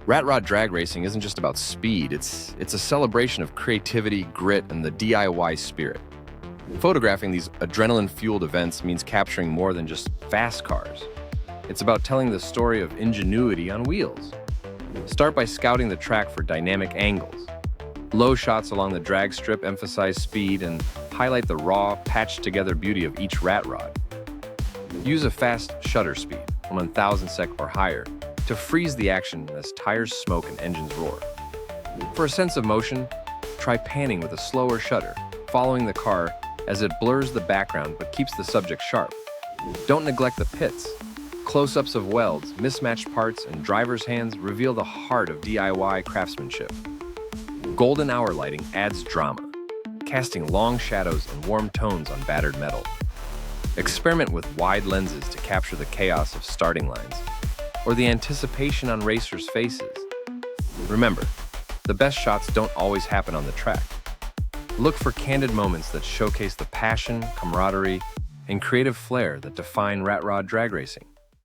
Rat Rod drag racing isn't just about speed, it's a celebration of creativity, grit, and the DIY spirit. Photographing these adrenaline-fueled events means capturing more than just fast cars. It's about telling the story of ingenuity on wheels. Start by scouting the track for dynamic angles. Low shots along the drag strip emphasize speed and highlight the raw, patched-together beauty of each rat rod. Use a fast shutter speed, 1,000 sec or higher, to freeze the action as tires smoke and engines roar. For a sense of motion, try panning with a slower shutter, following the car as it blurs the background but keeps the subject sharp. Don't neglect the pits. Close-ups of welds, mismatched parts, and drivers' hands reveal the heart of DIY craftsmanship. Golden hour lighting adds drama, casting long shadows and warm tones on battered metal. Experiment with wide lenses to capture the chaos of starting lines, or the anticipation on racers' faces. Remember, the best shots don't always happen on the track. Look for candid moments that showcase the passion, camaraderie, and creative flair that define rat rod drag racing.